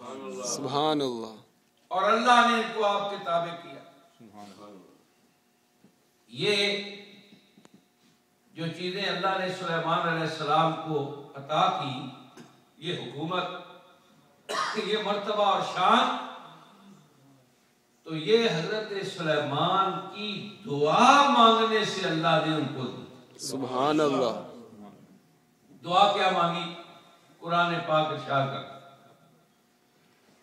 सुभान अल्लाह। और अल्लाह ने इनको आपके ताबे किया। ये जो चीजें अल्लाह ने सुलेमान अलैहिस्सलाम को अता की, ये हुकूमत, ये मर्तबा और शान, तो ये हजरत सुलेमान की दुआ मांगने से अल्लाह ने उनको दी। सुभान अल्लाह। दुआ क्या मांगी? कुरान पाक इरशाद करता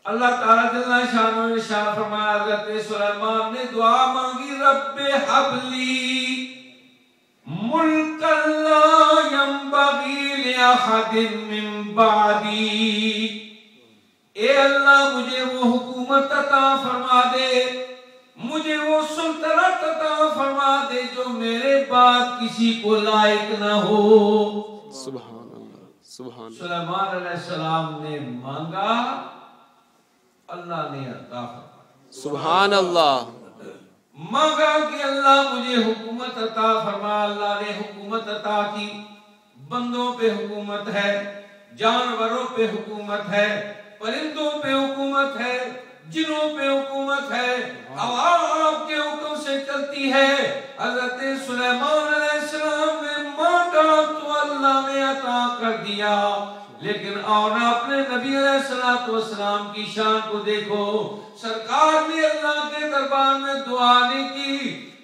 अल्लाह ताला जल्ला शानो ने इरशाद फरमाया, हजरत सुलेमान ने दुआ मांगी, रब्बे हबली मुल्कन ला यंबगी लिअहदिन मिन बादी। ए अल्लाह, मुझे वो हुकूमत अता फरमा दे, मुझे वो सुल्तनत अता फरमा दे जो मेरे बाद किसी को लायक ना हो। सुभान अल्लाह। सुभान सुलेमान अलैहिस्सलाम ने मांगा, अल्लाह ने अता फरमाया। सुभान अल्लाह। मांगा कि अल्लाह मुझे हुकूमत अता फरमा। अल्लाह ने हुकूमत अता की। बंदों पे हुकूमत है, जानवरों पे हुकूमत है, परिंदों पे हुकूमत है, जिनों पे हुकूमत है, हवा आपके हुक्म से चलती है। हजरत सुलेमान अलैहिस्सलाम ने मांगा तो अल्लाह ने अता कर दिया। लेकिन और अपने नबी अलैहिस्सलाम की शान को देखो, सरकार ने अल्लाह के दरबार में दुआ नहीं की,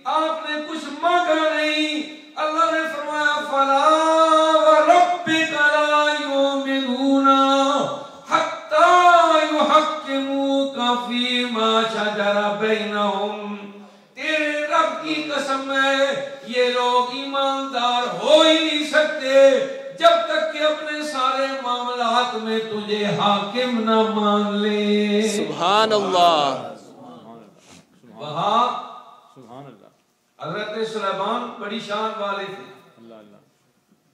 आपने कुछ मांगा नहीं। अल्लाह ने फरमाया, फला व रब्बिका ला युमिनूना हत्ता युहक्किमूका फीमा शजरा बैनहुम। तेरे रब की कसम है, ये लोग ईमानदार हो ही नहीं सकते जब तक कि अपने सारे मामलात में तुझे हाकिम न मान ले। सुभान अल्लाह। वहाँ हज़रत सुलेमान बड़ी शान वाले थे।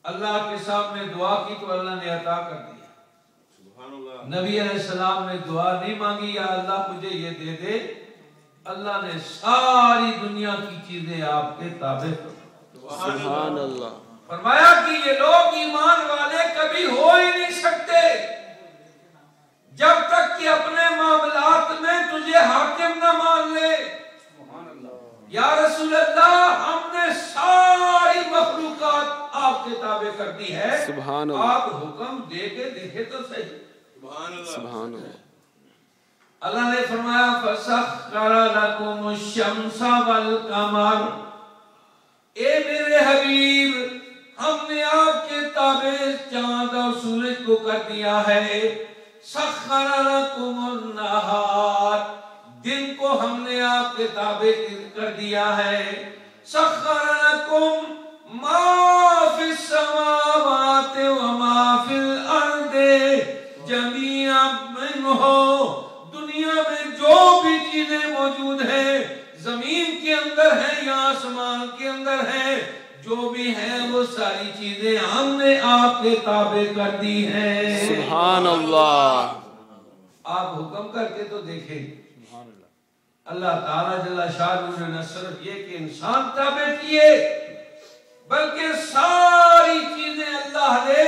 अल्लाह के सामने दुआ की तो अल्लाह ने अता कर दिया। नबी अलैहिस्सलाम ने दुआ नहीं मांगी, या अल्लाह मुझे ये दे दे, अल्लाह ने सारी दुनिया की चीजें आपके ताबे कर दी। सुभान अल्लाह। फरमाया कि ये लोग ईमान वाले कभी हो ही नहीं सकते जब तक कि अपने मामलात में तुझे हाकिम न मान ले। या रसूल अल्लाह, हमने सारी मखलूकात आपके ताबे कर दी है, सुभान अल्लाह। आप हुक्म दे के देखे तो सही। सुभान अल्लाह। अल्लाह ने फरमाया, फसख्खरा लकुमुश-शम्सा वल-कमर। ए मेरे हबीब, हमने आपके ताबे चांद और सूरज को कर दिया है। सख्खरा लकुमुन-नहार, दिन को हमने आपके ताबे कर दिया है। सख्खरा लकुम मा फिस समावाति व मा फिल अर्दि जमीअन मिन्हु। दुनिया में जो भी चीजें मौजूद है, जमीन के अंदर है या आसमान के अंदर है, जो भी है वो सारी चीजें हमने आपके ताबे कर दी हैं। सुभान अल्लाह। आप हुक्म करके तो देखें। अल्लाह ताला जल्ला शाह ने न सिर्फ ये कि इंसान ताबे किए, बल्कि सारी चीजें अल्लाह ने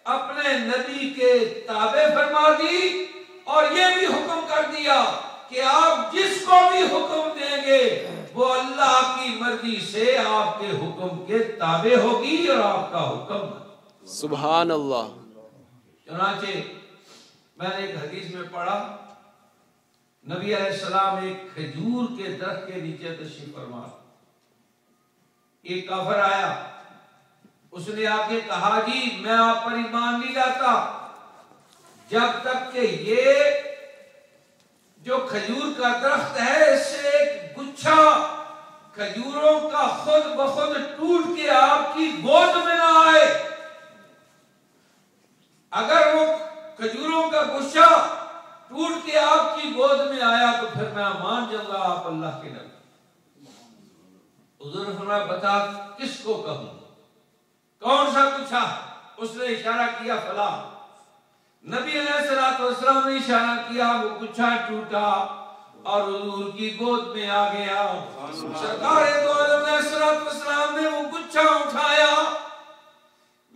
अपने नबी के ताबे फरमा दी। और ये भी हुक्म कर दिया कि आप जिसको भी हुक्म देंगे वो अल्लाह की मर्जी से आपके हुक्म के ताबे होगी और आपका हुक्म। सुभान अल्लाह। चुनाचे मैंने एक हदीस में पढ़ा, नबी अलैहिस्सलाम एक खजूर के दरख्त के नीचे तशरीफ फरमा। एक काफिर आया, उसने आके कहा, जी मैं आप पर ईमान नहीं लाता जब तक कि ये जो खजूर का दरख्त है, इससे एक गुच्छा खजूरों का खुद ब खुद टूट के आपकी गोद में ना आए। अगर वो खजूरों का गुच्छा टूट के आपकी गोद में आया तो फिर मैं मान जाऊंगा आप अल्लाह के नबी। हुजूर ने फरमाया, बता किसको कहूं, कौन सा गुच्छा? उसने इशारा किया फला। नबी अलैहिस्सलाम ने इशारा किया, वो गुच्छा टूटा और हुजूर की गोद में आ गया। सरकार दो आलम अलैहिस्सलाम ने वो गुच्छा उठाया।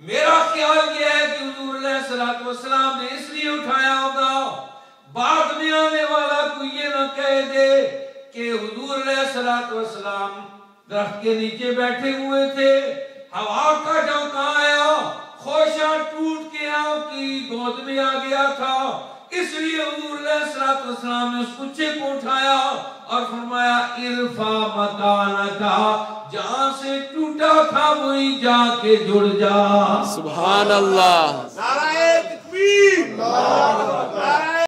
मेरा ख्याल यह है कि हुजूर अलैहिस्सलाम ने इसलिए उठाया होगा कह दे कि हुजूर अलैहिस्सलातु वस्सलाम दरख्त के नीचे बैठे हुए थे, हवा का झोंका आया, खोशा टूट के आपकी गोद में आ गया था, इसलिए हुजूर अलैहिस्सलातु वस्सलाम ने उस कुच्चे को उठाया और फरमाया इरफा मकानका, जहां से टूटा था वही जाके जुड़ जा। सुभान अल्लाह। नाराए तकबीर, नाराए